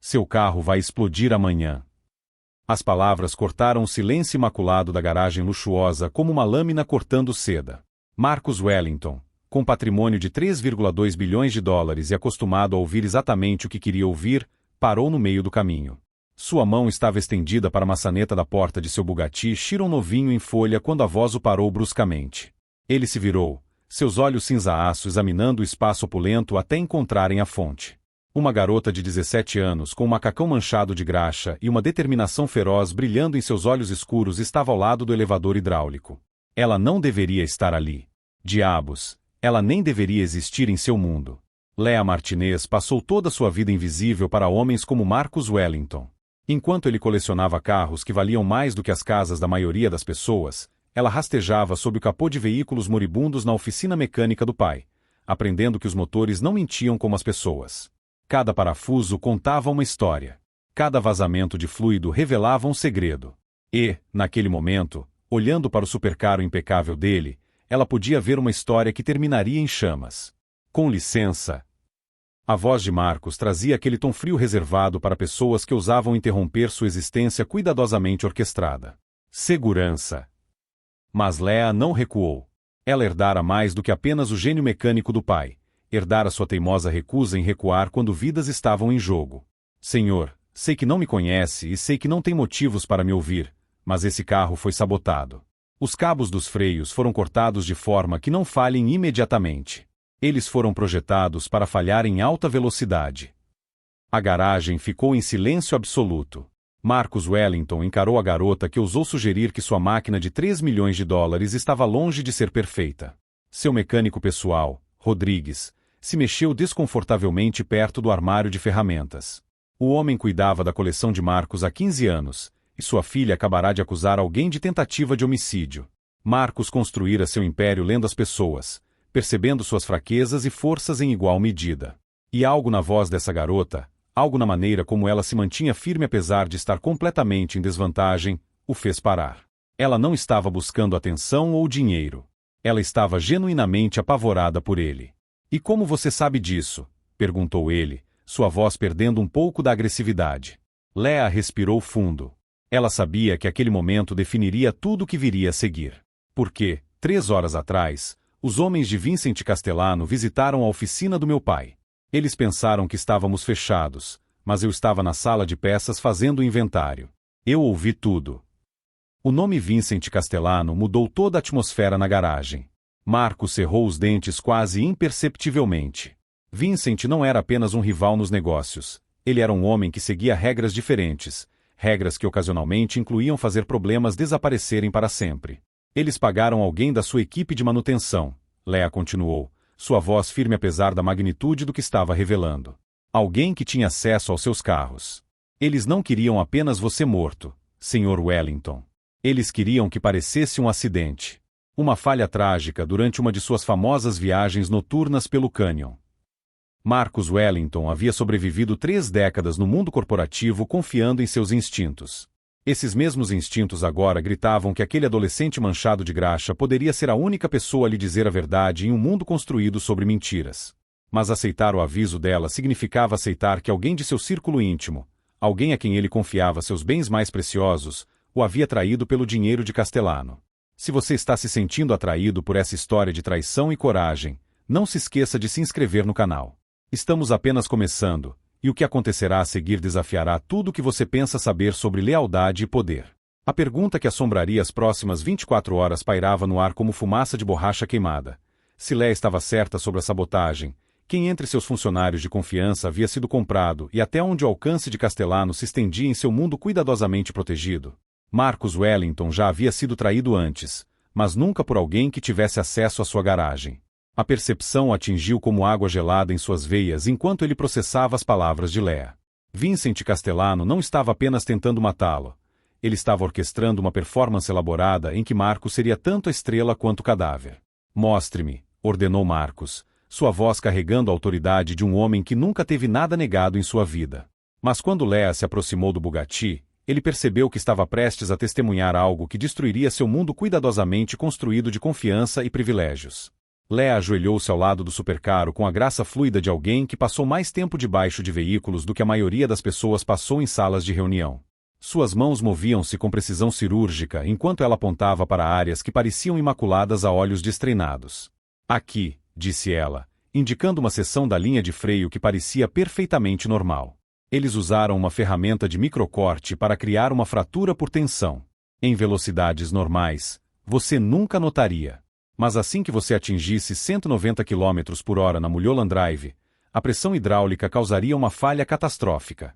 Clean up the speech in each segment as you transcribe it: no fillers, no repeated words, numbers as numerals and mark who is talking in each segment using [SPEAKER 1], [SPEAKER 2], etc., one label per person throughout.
[SPEAKER 1] Seu carro vai explodir amanhã. As palavras cortaram o silêncio imaculado da garagem luxuosa como uma lâmina cortando seda. Marcus Wellington, com patrimônio de 3,2 bilhões de dólares e acostumado a ouvir exatamente o que queria ouvir, parou no meio do caminho. Sua mão estava estendida para a maçaneta da porta de seu Bugatti Chiron novinho em folha quando a voz o parou bruscamente. Ele se virou, seus olhos cinza-aço examinando o espaço opulento até encontrarem a fonte. Uma garota de 17 anos com um macacão manchado de graxa e uma determinação feroz brilhando em seus olhos escuros estava ao lado do elevador hidráulico. Ela não deveria estar ali. Diabos, ela nem deveria existir em seu mundo. Lea Martinez passou toda sua vida invisível para homens como Marcus Wellington. Enquanto ele colecionava carros que valiam mais do que as casas da maioria das pessoas, ela rastejava sob o capô de veículos moribundos na oficina mecânica do pai, aprendendo que os motores não mentiam como as pessoas. Cada parafuso contava uma história. Cada vazamento de fluido revelava um segredo. E, naquele momento, olhando para o supercarro impecável dele, ela podia ver uma história que terminaria em chamas. Com licença. A voz de Marcus trazia aquele tom frio reservado para pessoas que ousavam interromper sua existência cuidadosamente orquestrada. Segurança. Mas Lea não recuou. Ela herdara mais do que apenas o gênio mecânico do pai. Herdara sua teimosa recusa em recuar quando vidas estavam em jogo. Senhor, sei que não me conhece e sei que não tem motivos para me ouvir, mas esse carro foi sabotado. Os cabos dos freios foram cortados de forma que não falhem imediatamente. Eles foram projetados para falhar em alta velocidade. A garagem ficou em silêncio absoluto. Marcus Wellington encarou a garota que ousou sugerir que sua máquina de 3 milhões de dólares estava longe de ser perfeita. Seu mecânico pessoal, Rodrigues, se mexeu desconfortavelmente perto do armário de ferramentas. O homem cuidava da coleção de Marcus há 15 anos, e sua filha acabará de acusar alguém de tentativa de homicídio. Marcus construíra seu império lendo as pessoas, percebendo suas fraquezas e forças em igual medida. E algo na voz dessa garota, algo na maneira como ela se mantinha firme apesar de estar completamente em desvantagem, o fez parar. Ela não estava buscando atenção ou dinheiro. Ela estava genuinamente apavorada por ele. E como você sabe disso? Perguntou ele, sua voz perdendo um pouco da agressividade. Lea respirou fundo. Ela sabia que aquele momento definiria tudo o que viria a seguir. Porque, 3 horas atrás, os homens de Vincent Castellano visitaram a oficina do meu pai. Eles pensaram que estávamos fechados, mas eu estava na sala de peças fazendo o inventário. Eu ouvi tudo. O nome Vincent Castellano mudou toda a atmosfera na garagem. Marcos cerrou os dentes quase imperceptivelmente. Vincent não era apenas um rival nos negócios. Ele era um homem que seguia regras diferentes, regras que ocasionalmente incluíam fazer problemas desaparecerem para sempre. Eles pagaram alguém da sua equipe de manutenção, Lea continuou, sua voz firme apesar da magnitude do que estava revelando. Alguém que tinha acesso aos seus carros. Eles não queriam apenas você morto, Sr. Wellington. Eles queriam que parecesse um acidente. Uma falha trágica durante uma de suas famosas viagens noturnas pelo cânion. Marcus Wellington havia sobrevivido 3 décadas no mundo corporativo confiando em seus instintos. Esses mesmos instintos agora gritavam que aquele adolescente manchado de graxa poderia ser a única pessoa a lhe dizer a verdade em um mundo construído sobre mentiras. Mas aceitar o aviso dela significava aceitar que alguém de seu círculo íntimo, alguém a quem ele confiava seus bens mais preciosos, o havia traído pelo dinheiro de Castellano. Se você está se sentindo atraído por essa história de traição e coragem, não se esqueça de se inscrever no canal. Estamos apenas começando, e o que acontecerá a seguir desafiará tudo o que você pensa saber sobre lealdade e poder. A pergunta que assombraria as próximas 24 horas pairava no ar como fumaça de borracha queimada. Se Lea estava certa sobre a sabotagem, quem entre seus funcionários de confiança havia sido comprado e até onde o alcance de Castellano se estendia em seu mundo cuidadosamente protegido? Marcus Wellington já havia sido traído antes, mas nunca por alguém que tivesse acesso à sua garagem. A percepção o atingiu como água gelada em suas veias enquanto ele processava as palavras de Lea. Vincent Castellano não estava apenas tentando matá-lo. Ele estava orquestrando uma performance elaborada em que Marcus seria tanto a estrela quanto o cadáver. Mostre-me, ordenou Marcus, sua voz carregando a autoridade de um homem que nunca teve nada negado em sua vida. Mas quando Lea se aproximou do Bugatti, ele percebeu que estava prestes a testemunhar algo que destruiria seu mundo cuidadosamente construído de confiança e privilégios. Léa ajoelhou-se ao lado do supercarro com a graça fluida de alguém que passou mais tempo debaixo de veículos do que a maioria das pessoas passou em salas de reunião. Suas mãos moviam-se com precisão cirúrgica enquanto ela apontava para áreas que pareciam imaculadas a olhos destreinados. Aqui, disse ela, indicando uma seção da linha de freio que parecia perfeitamente normal. Eles usaram uma ferramenta de microcorte para criar uma fratura por tensão. Em velocidades normais, você nunca notaria. Mas assim que você atingisse 190 km por hora na Mulholland Drive, a pressão hidráulica causaria uma falha catastrófica.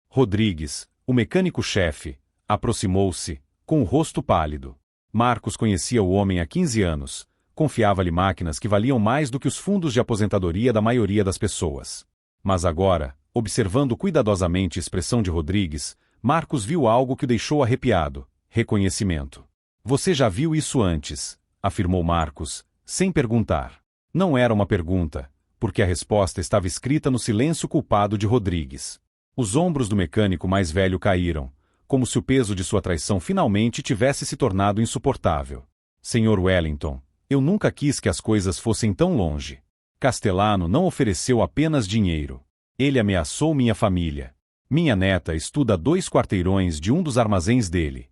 [SPEAKER 1] Rodrigues, o mecânico-chefe, aproximou-se, com o rosto pálido. Marcos conhecia o homem há 15 anos, confiava-lhe máquinas que valiam mais do que os fundos de aposentadoria da maioria das pessoas. Mas agora, observando cuidadosamente a expressão de Rodrigues, Marcos viu algo que o deixou arrepiado: reconhecimento. Você já viu isso antes, afirmou Marcos, sem perguntar. Não era uma pergunta, porque a resposta estava escrita no silêncio culpado de Rodrigues. Os ombros do mecânico mais velho caíram, como se o peso de sua traição finalmente tivesse se tornado insuportável. Senhor Wellington, eu nunca quis que as coisas fossem tão longe. Castellano não ofereceu apenas dinheiro. Ele ameaçou minha família. Minha neta estuda a 2 quarteirões de um dos armazéns dele.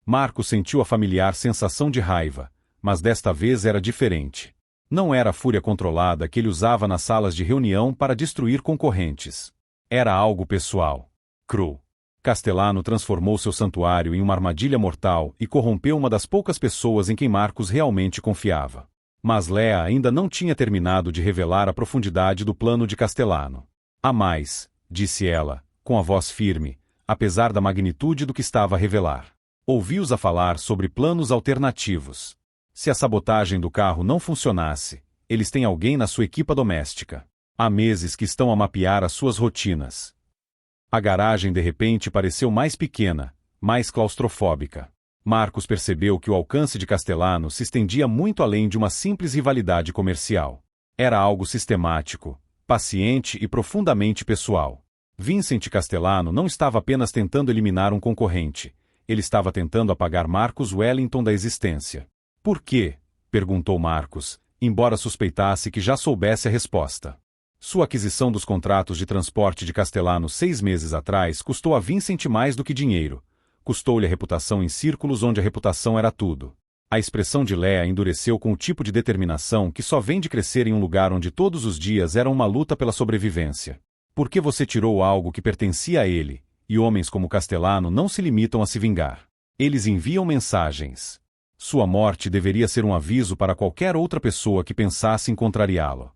[SPEAKER 1] Marcos sentiu a familiar sensação de raiva, mas desta vez era diferente. Não era a fúria controlada que ele usava nas salas de reunião para destruir concorrentes. Era algo pessoal. Cru. Castellano transformou seu santuário em uma armadilha mortal e corrompeu uma das poucas pessoas em quem Marcos realmente confiava. Mas Léa ainda não tinha terminado de revelar a profundidade do plano de Castellano. Há mais, disse ela, com a voz firme, apesar da magnitude do que estava a revelar. Ouvi-os a falar sobre planos alternativos. Se a sabotagem do carro não funcionasse, eles têm alguém na sua equipa doméstica. Há meses que estão a mapear as suas rotinas. A garagem de repente pareceu mais pequena, mais claustrofóbica. Marcos percebeu que o alcance de Castellano se estendia muito além de uma simples rivalidade comercial. Era algo sistemático, paciente e profundamente pessoal. Vincent Castellano não estava apenas tentando eliminar um concorrente, ele estava tentando apagar Marcus Wellington da existência. Por quê? Perguntou Marcos, embora suspeitasse que já soubesse a resposta. Sua aquisição dos contratos de transporte de Castellano 6 meses atrás custou a Vincent mais do que dinheiro. Custou-lhe a reputação em círculos onde a reputação era tudo. A expressão de Léa endureceu com o tipo de determinação que só vem de crescer em um lugar onde todos os dias era uma luta pela sobrevivência. Por que você tirou algo que pertencia a ele, e homens como Castellano não se limitam a se vingar? Eles enviam mensagens. Sua morte deveria ser um aviso para qualquer outra pessoa que pensasse em contrariá-lo.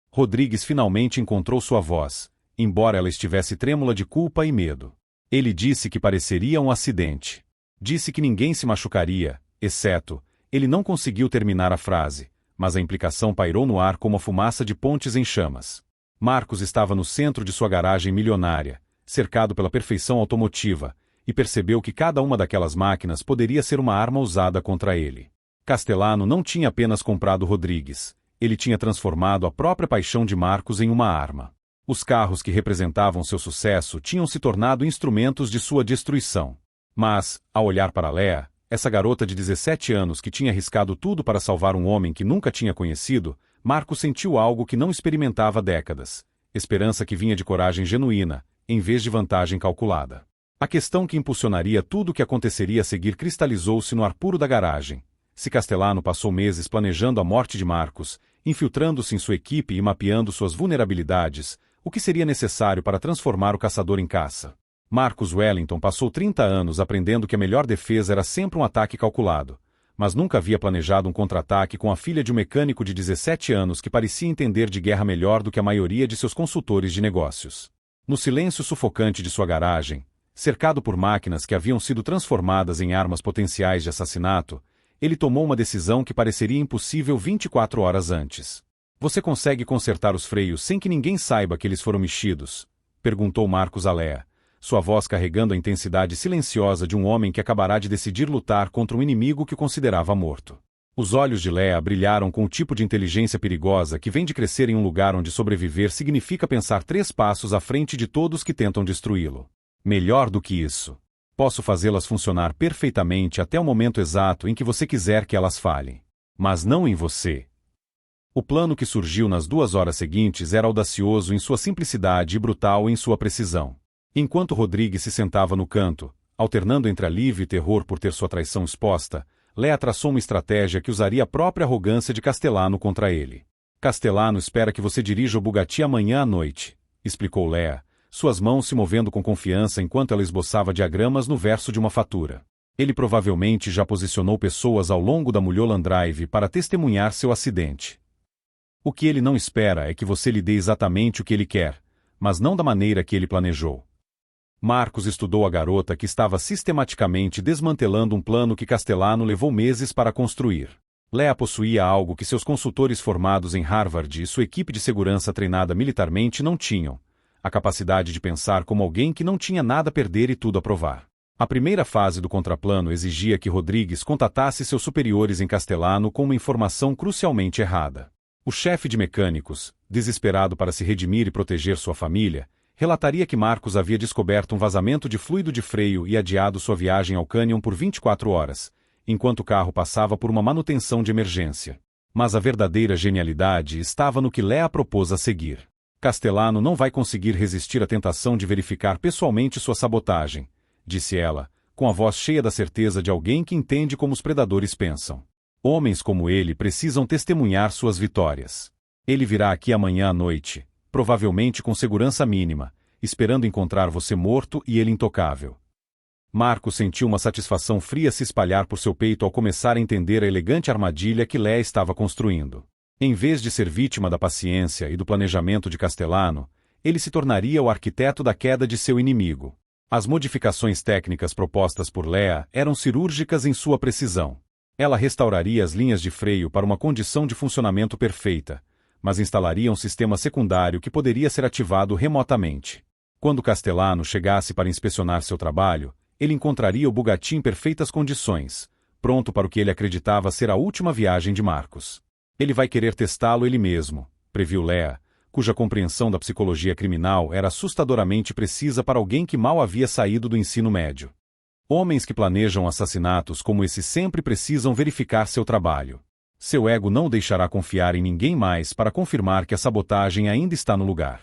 [SPEAKER 1] Rodrigues finalmente encontrou sua voz, embora ela estivesse trêmula de culpa e medo. Ele disse que pareceria um acidente. Disse que ninguém se machucaria, exceto... Ele não conseguiu terminar a frase, mas a implicação pairou no ar como a fumaça de pontes em chamas. Marcos estava no centro de sua garagem milionária, cercado pela perfeição automotiva, e percebeu que cada uma daquelas máquinas poderia ser uma arma usada contra ele. Castellano não tinha apenas comprado Rodrigues, ele tinha transformado a própria paixão de Marcos em uma arma. Os carros que representavam seu sucesso tinham se tornado instrumentos de sua destruição. Mas, ao olhar para Léa, essa garota de 17 anos que tinha arriscado tudo para salvar um homem que nunca tinha conhecido, Marcos sentiu algo que não experimentava há décadas: esperança que vinha de coragem genuína, em vez de vantagem calculada. A questão que impulsionaria tudo o que aconteceria a seguir cristalizou-se no ar puro da garagem. Se Castellano passou meses planejando a morte de Marcos, infiltrando-se em sua equipe e mapeando suas vulnerabilidades, o que seria necessário para transformar o caçador em caça? Marcus Wellington passou 30 anos aprendendo que a melhor defesa era sempre um ataque calculado, mas nunca havia planejado um contra-ataque com a filha de um mecânico de 17 anos que parecia entender de guerra melhor do que a maioria de seus consultores de negócios. No silêncio sufocante de sua garagem, cercado por máquinas que haviam sido transformadas em armas potenciais de assassinato, ele tomou uma decisão que pareceria impossível 24 horas antes. Você consegue consertar os freios sem que ninguém saiba que eles foram mexidos? Perguntou Marcos a Léa, sua voz carregando a intensidade silenciosa de um homem que acabará de decidir lutar contra um inimigo que o considerava morto. Os olhos de Léa brilharam com o tipo de inteligência perigosa que vem de crescer em um lugar onde sobreviver significa pensar 3 passos à frente de todos que tentam destruí-lo. Melhor do que isso. Posso fazê-las funcionar perfeitamente até o momento exato em que você quiser que elas falhem. Mas não em você, O plano que surgiu nas 2 horas seguintes era audacioso em sua simplicidade e brutal em sua precisão. Enquanto Rodrigues se sentava no canto, alternando entre alívio e terror por ter sua traição exposta, Léa traçou uma estratégia que usaria a própria arrogância de Castellano contra ele. Castellano espera que você dirija o Bugatti amanhã à noite, explicou Léa, suas mãos se movendo com confiança enquanto ela esboçava diagramas no verso de uma fatura. Ele provavelmente já posicionou pessoas ao longo da Mulholland Drive para testemunhar seu acidente. O que ele não espera é que você lhe dê exatamente o que ele quer, mas não da maneira que ele planejou. Marcos estudou a garota que estava sistematicamente desmantelando um plano que Castellano levou meses para construir. Léa possuía algo que seus consultores formados em Harvard e sua equipe de segurança treinada militarmente não tinham: a capacidade de pensar como alguém que não tinha nada a perder e tudo a provar. A primeira fase do contraplano exigia que Rodrigues contatasse seus superiores em Castellano com uma informação crucialmente errada. O chefe de mecânicos, desesperado para se redimir e proteger sua família, relataria que Marcos havia descoberto um vazamento de fluido de freio e adiado sua viagem ao cânion por 24 horas, enquanto o carro passava por uma manutenção de emergência. Mas a verdadeira genialidade estava no que Léa propôs a seguir. Castellano não vai conseguir resistir à tentação de verificar pessoalmente sua sabotagem, disse ela, com a voz cheia da certeza de alguém que entende como os predadores pensam. Homens como ele precisam testemunhar suas vitórias. Ele virá aqui amanhã à noite, provavelmente com segurança mínima, esperando encontrar você morto e ele intocável. Marcos sentiu uma satisfação fria se espalhar por seu peito ao começar a entender a elegante armadilha que Léa estava construindo. Em vez de ser vítima da paciência e do planejamento de Castellano, ele se tornaria o arquiteto da queda de seu inimigo. As modificações técnicas propostas por Léa eram cirúrgicas em sua precisão. Ela restauraria as linhas de freio para uma condição de funcionamento perfeita, mas instalaria um sistema secundário que poderia ser ativado remotamente. Quando Castellano chegasse para inspecionar seu trabalho, ele encontraria o Bugatti em perfeitas condições, pronto para o que ele acreditava ser a última viagem de Marcos. Ele vai querer testá-lo ele mesmo, previu Léa, cuja compreensão da psicologia criminal era assustadoramente precisa para alguém que mal havia saído do ensino médio. Homens que planejam assassinatos como esse sempre precisam verificar seu trabalho. Seu ego não deixará confiar em ninguém mais para confirmar que a sabotagem ainda está no lugar.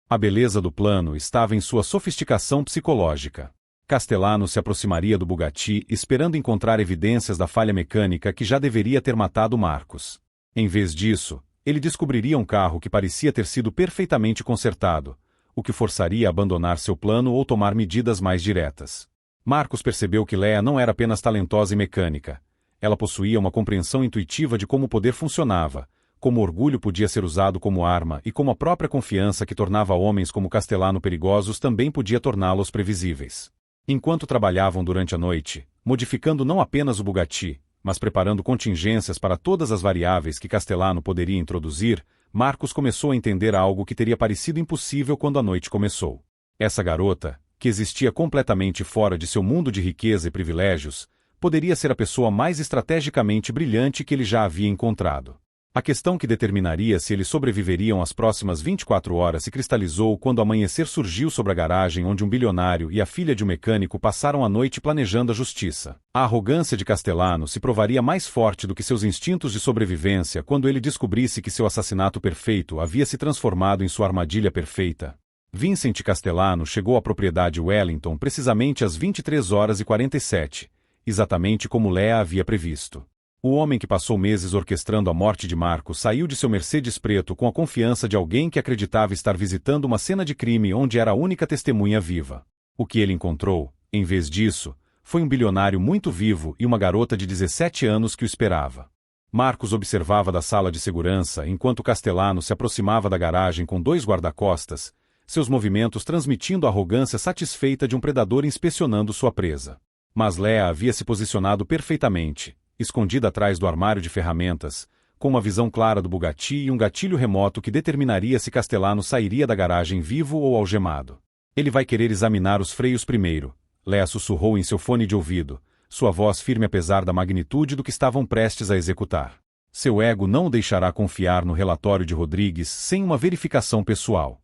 [SPEAKER 1] A beleza do plano estava em sua sofisticação psicológica. Castellano se aproximaria do Bugatti esperando encontrar evidências da falha mecânica que já deveria ter matado Marcos. Em vez disso, ele descobriria um carro que parecia ter sido perfeitamente consertado, o que forçaria a abandonar seu plano ou tomar medidas mais diretas. Marcos percebeu que Léa não era apenas talentosa em mecânica. Ela possuía uma compreensão intuitiva de como o poder funcionava, como o orgulho podia ser usado como arma e como a própria confiança que tornava homens como Castellano perigosos também podia torná-los previsíveis. Enquanto trabalhavam durante a noite, modificando não apenas o Bugatti, mas preparando contingências para todas as variáveis que Castellano poderia introduzir, Marcos começou a entender algo que teria parecido impossível quando a noite começou. Essa garota, que existia completamente fora de seu mundo de riqueza e privilégios, poderia ser a pessoa mais estrategicamente brilhante que ele já havia encontrado. A questão que determinaria se eles sobreviveriam às próximas 24 horas se cristalizou quando o amanhecer surgiu sobre a garagem onde um bilionário e a filha de um mecânico passaram a noite planejando a justiça. A arrogância de Castellano se provaria mais forte do que seus instintos de sobrevivência quando ele descobrisse que seu assassinato perfeito havia se transformado em sua armadilha perfeita. Vincent Castellano chegou à propriedade Wellington precisamente às 23h47, exatamente como Léa havia previsto. O homem que passou meses orquestrando a morte de Marcos saiu de seu Mercedes preto com a confiança de alguém que acreditava estar visitando uma cena de crime onde era a única testemunha viva. O que ele encontrou, em vez disso, foi um bilionário muito vivo e uma garota de 17 anos que o esperava. Marcos observava da sala de segurança enquanto Castellano se aproximava da garagem com 2 guarda-costas, seus movimentos transmitindo a arrogância satisfeita de um predador inspecionando sua presa. Mas Léa havia se posicionado perfeitamente, escondida atrás do armário de ferramentas, com uma visão clara do Bugatti e um gatilho remoto que determinaria se Castellano sairia da garagem vivo ou algemado. Ele vai querer examinar os freios primeiro, Léa sussurrou em seu fone de ouvido, sua voz firme apesar da magnitude do que estavam prestes a executar. Seu ego não o deixará confiar no relatório de Rodrigues sem uma verificação pessoal.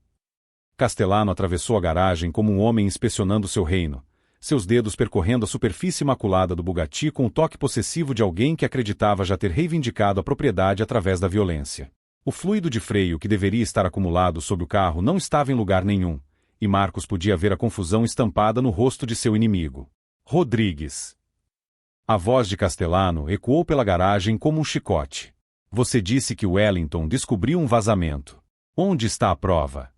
[SPEAKER 1] Castellano atravessou a garagem como um homem inspecionando seu reino, seus dedos percorrendo a superfície imaculada do Bugatti com o toque possessivo de alguém que acreditava já ter reivindicado a propriedade através da violência. O fluido de freio que deveria estar acumulado sob o carro não estava em lugar nenhum, e Marcos podia ver a confusão estampada no rosto de seu inimigo. Rodrigues. A voz de Castellano ecoou pela garagem como um chicote. Você disse que Wellington descobriu um vazamento. Onde está a prova?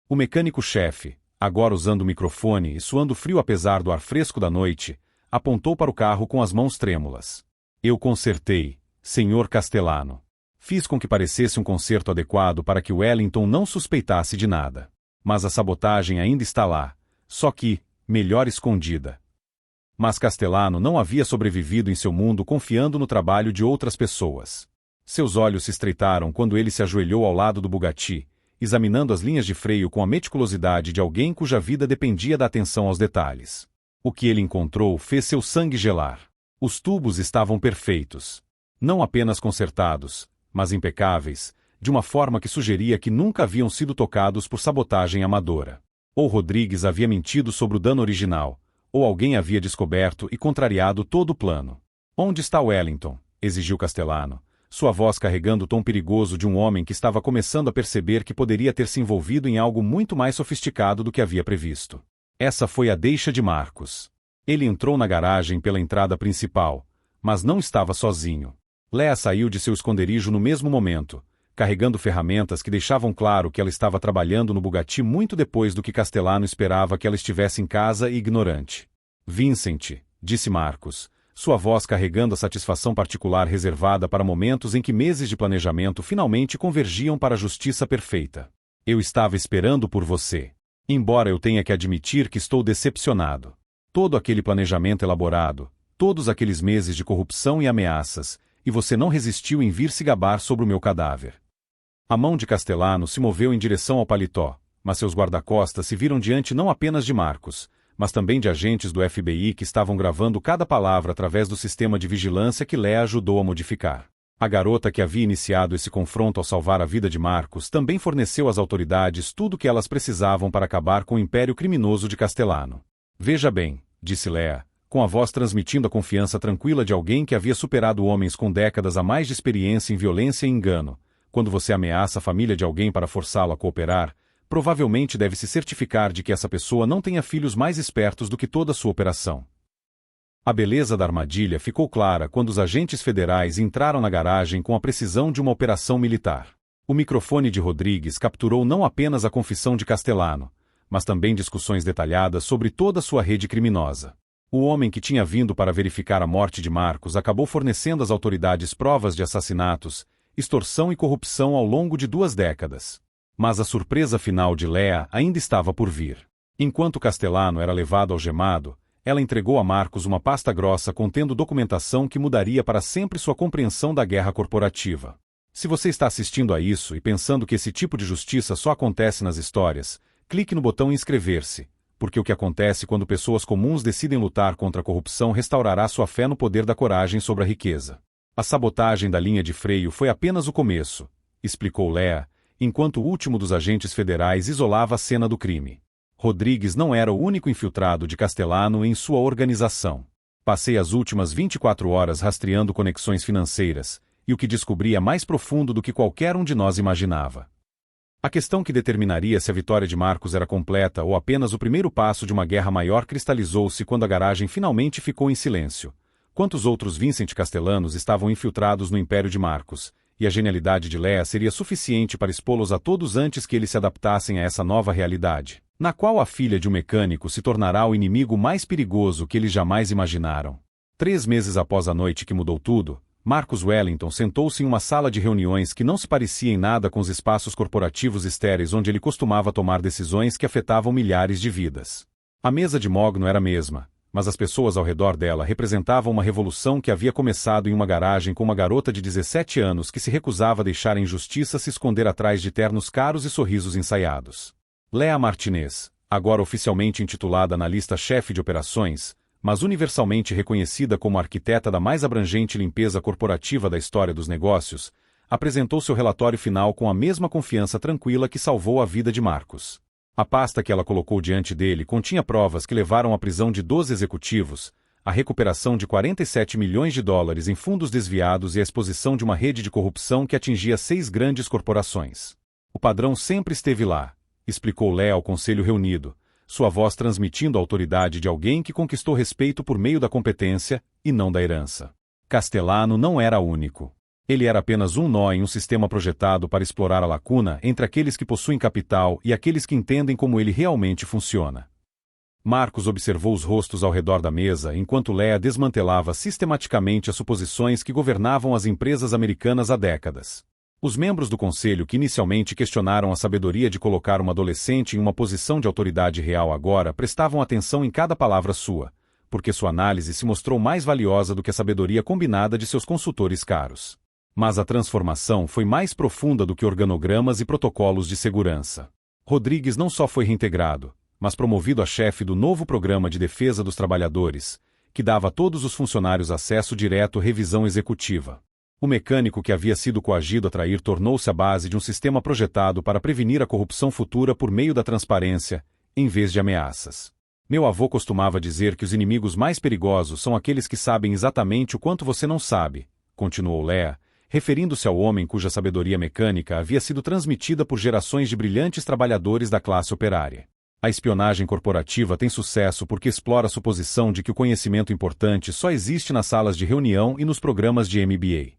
[SPEAKER 1] O mecânico-chefe, agora usando o microfone e suando frio apesar do ar fresco da noite, apontou para o carro com as mãos trêmulas. Eu consertei, Sr. Castellano. Fiz com que parecesse um conserto adequado para que Wellington não suspeitasse de nada. Mas a sabotagem ainda está lá, só que, melhor escondida. Mas Castellano não havia sobrevivido em seu mundo confiando no trabalho de outras pessoas. Seus olhos se estreitaram quando ele se ajoelhou ao lado do Bugatti, examinando as linhas de freio com a meticulosidade de alguém cuja vida dependia da atenção aos detalhes. O que ele encontrou fez seu sangue gelar. Os tubos estavam perfeitos. Não apenas consertados, mas impecáveis, de uma forma que sugeria que nunca haviam sido tocados por sabotagem amadora. Ou Rodrigues havia mentido sobre o dano original, ou alguém havia descoberto e contrariado todo o plano. Onde está Wellington? Exigiu Castellano, sua voz carregando o tom perigoso de um homem que estava começando a perceber que poderia ter se envolvido em algo muito mais sofisticado do que havia previsto. Essa foi a deixa de Marcos. Ele entrou na garagem pela entrada principal, mas não estava sozinho. Léa saiu de seu esconderijo no mesmo momento, carregando ferramentas que deixavam claro que ela estava trabalhando no Bugatti muito depois do que Castellano esperava que ela estivesse em casa e ignorante. Vincent, disse Marcos, sua voz carregando a satisfação particular reservada para momentos em que meses de planejamento finalmente convergiam para a justiça perfeita. Eu estava esperando por você. Embora eu tenha que admitir que estou decepcionado. Todo aquele planejamento elaborado, todos aqueles meses de corrupção e ameaças, e você não resistiu em vir se gabar sobre o meu cadáver. A mão de Castellano se moveu em direção ao paletó, mas seus guarda-costas se viram diante não apenas de Marcos, mas também de agentes do FBI que estavam gravando cada palavra através do sistema de vigilância que Léa ajudou a modificar. A garota que havia iniciado esse confronto ao salvar a vida de Marcos também forneceu às autoridades tudo o que elas precisavam para acabar com o império criminoso de Castellano. Veja bem, disse Léa, com a voz transmitindo a confiança tranquila de alguém que havia superado homens com décadas a mais de experiência em violência e engano. Quando você ameaça a família de alguém para forçá-lo a cooperar, provavelmente deve se certificar de que essa pessoa não tenha filhos mais espertos do que toda a sua operação. A beleza da armadilha ficou clara quando os agentes federais entraram na garagem com a precisão de uma operação militar. O microfone de Rodrigues capturou não apenas a confissão de Castellano, mas também discussões detalhadas sobre toda a sua rede criminosa. O homem que tinha vindo para verificar a morte de Marcos acabou fornecendo às autoridades provas de assassinatos, extorsão e corrupção ao longo de 2 décadas. Mas a surpresa final de Léa ainda estava por vir. Enquanto Castellano era levado algemado, ela entregou a Marcos uma pasta grossa contendo documentação que mudaria para sempre sua compreensão da guerra corporativa. Se você está assistindo a isso e pensando que esse tipo de justiça só acontece nas histórias, clique no botão inscrever-se, porque o que acontece quando pessoas comuns decidem lutar contra a corrupção restaurará sua fé no poder da coragem sobre a riqueza. A sabotagem da linha de freio foi apenas o começo, explicou Léa, enquanto o último dos agentes federais isolava a cena do crime. Rodrigues não era o único infiltrado de Castellano em sua organização. Passei as últimas 24 horas rastreando conexões financeiras, e o que descobri é mais profundo do que qualquer um de nós imaginava. A questão que determinaria se a vitória de Marcos era completa ou apenas o primeiro passo de uma guerra maior cristalizou-se quando a garagem finalmente ficou em silêncio. Quantos outros Vincent Castellanos estavam infiltrados no império de Marcos, e a genialidade de Léa seria suficiente para expô-los a todos antes que eles se adaptassem a essa nova realidade, na qual a filha de um mecânico se tornará o inimigo mais perigoso que eles jamais imaginaram. 3 meses após a noite que mudou tudo, Marcus Wellington sentou-se em uma sala de reuniões que não se parecia em nada com os espaços corporativos estéreis onde ele costumava tomar decisões que afetavam milhares de vidas. A mesa de mogno era a mesma, mas as pessoas ao redor dela representavam uma revolução que havia começado em uma garagem com uma garota de 17 anos que se recusava a deixar a injustiça se esconder atrás de ternos caros e sorrisos ensaiados. Léa Martinez, agora oficialmente intitulada analista-chefe de operações, mas universalmente reconhecida como a arquiteta da mais abrangente limpeza corporativa da história dos negócios, apresentou seu relatório final com a mesma confiança tranquila que salvou a vida de Marcos. A pasta que ela colocou diante dele continha provas que levaram à prisão de 12 executivos, a recuperação de 47 milhões de dólares em fundos desviados e a exposição de uma rede de corrupção que atingia 6 grandes corporações. O padrão sempre esteve lá, explicou Lea ao conselho reunido, sua voz transmitindo a autoridade de alguém que conquistou respeito por meio da competência e não da herança. Castellano não era único. Ele era apenas um nó em um sistema projetado para explorar a lacuna entre aqueles que possuem capital e aqueles que entendem como ele realmente funciona. Marcos observou os rostos ao redor da mesa enquanto Lea desmantelava sistematicamente as suposições que governavam as empresas americanas há décadas. Os membros do conselho que inicialmente questionaram a sabedoria de colocar uma adolescente em uma posição de autoridade real agora prestavam atenção em cada palavra sua, porque sua análise se mostrou mais valiosa do que a sabedoria combinada de seus consultores caros. Mas a transformação foi mais profunda do que organogramas e protocolos de segurança. Rodrigues não só foi reintegrado, mas promovido a chefe do novo Programa de Defesa dos Trabalhadores, que dava a todos os funcionários acesso direto à revisão executiva. O mecânico que havia sido coagido a trair tornou-se a base de um sistema projetado para prevenir a corrupção futura por meio da transparência, em vez de ameaças. Meu avô costumava dizer que os inimigos mais perigosos são aqueles que sabem exatamente o quanto você não sabe, continuou Lea, referindo-se ao homem cuja sabedoria mecânica havia sido transmitida por gerações de brilhantes trabalhadores da classe operária. A espionagem corporativa tem sucesso porque explora a suposição de que o conhecimento importante só existe nas salas de reunião e nos programas de MBA.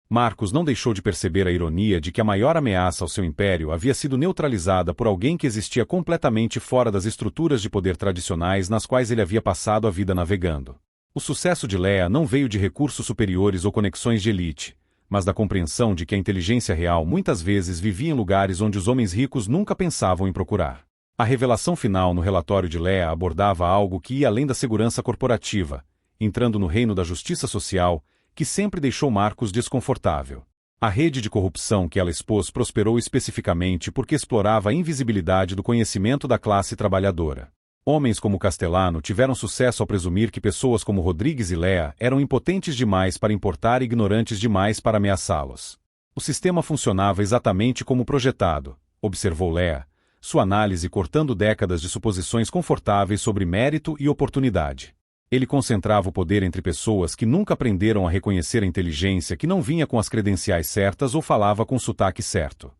[SPEAKER 1] Marcos não deixou de perceber a ironia de que a maior ameaça ao seu império havia sido neutralizada por alguém que existia completamente fora das estruturas de poder tradicionais nas quais ele havia passado a vida navegando. O sucesso de Lea não veio de recursos superiores ou conexões de elite, mas da compreensão de que a inteligência real muitas vezes vivia em lugares onde os homens ricos nunca pensavam em procurar. A revelação final no relatório de Lea abordava algo que ia além da segurança corporativa, entrando no reino da justiça social, que sempre deixou Marcos desconfortável. A rede de corrupção que ela expôs prosperou especificamente porque explorava a invisibilidade do conhecimento da classe trabalhadora. Homens como Castellano tiveram sucesso ao presumir que pessoas como Rodrigues e Lea eram impotentes demais para importar e ignorantes demais para ameaçá-los. O sistema funcionava exatamente como projetado, observou Lea, sua análise cortando décadas de suposições confortáveis sobre mérito e oportunidade. Ele concentrava o poder entre pessoas que nunca aprenderam a reconhecer a inteligência que não vinha com as credenciais certas ou falava com o sotaque certo.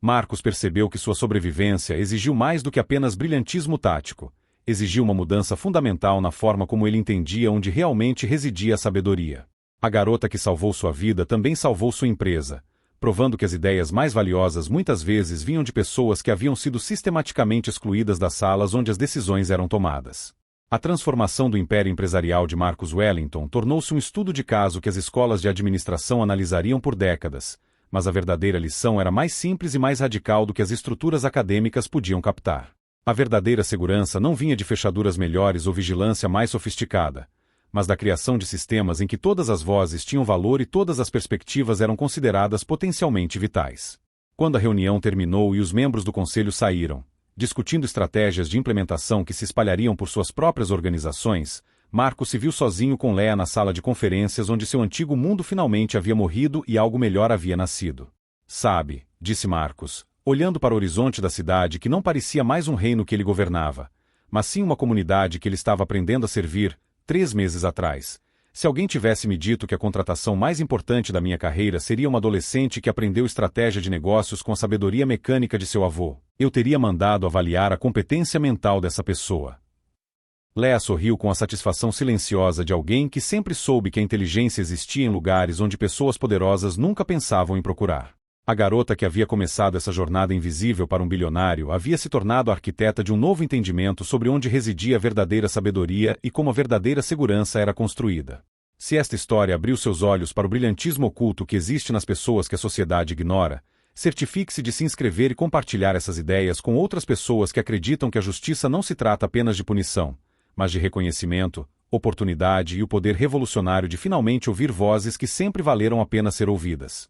[SPEAKER 1] Marcos percebeu que sua sobrevivência exigiu mais do que apenas brilhantismo tático, exigiu uma mudança fundamental na forma como ele entendia onde realmente residia a sabedoria. A garota que salvou sua vida também salvou sua empresa, provando que as ideias mais valiosas muitas vezes vinham de pessoas que haviam sido sistematicamente excluídas das salas onde as decisões eram tomadas. A transformação do império empresarial de Marcus Wellington tornou-se um estudo de caso que as escolas de administração analisariam por décadas, mas a verdadeira lição era mais simples e mais radical do que as estruturas acadêmicas podiam captar. A verdadeira segurança não vinha de fechaduras melhores ou vigilância mais sofisticada, mas da criação de sistemas em que todas as vozes tinham valor e todas as perspectivas eram consideradas potencialmente vitais. Quando a reunião terminou e os membros do conselho saíram, discutindo estratégias de implementação que se espalhariam por suas próprias organizações, Marcos se viu sozinho com Lea na sala de conferências onde seu antigo mundo finalmente havia morrido e algo melhor havia nascido. Sabe, disse Marcos, olhando para o horizonte da cidade que não parecia mais um reino que ele governava, mas sim uma comunidade que ele estava aprendendo a servir, 3 meses atrás. Se alguém tivesse me dito que a contratação mais importante da minha carreira seria uma adolescente que aprendeu estratégia de negócios com a sabedoria mecânica de seu avô, eu teria mandado avaliar a competência mental dessa pessoa. Lea sorriu com a satisfação silenciosa de alguém que sempre soube que a inteligência existia em lugares onde pessoas poderosas nunca pensavam em procurar. A garota que havia começado essa jornada invisível para um bilionário havia se tornado a arquiteta de um novo entendimento sobre onde residia a verdadeira sabedoria e como a verdadeira segurança era construída. Se esta história abriu seus olhos para o brilhantismo oculto que existe nas pessoas que a sociedade ignora, certifique-se de se inscrever e compartilhar essas ideias com outras pessoas que acreditam que a justiça não se trata apenas de punição, mas de reconhecimento, oportunidade e o poder revolucionário de finalmente ouvir vozes que sempre valeram a pena ser ouvidas.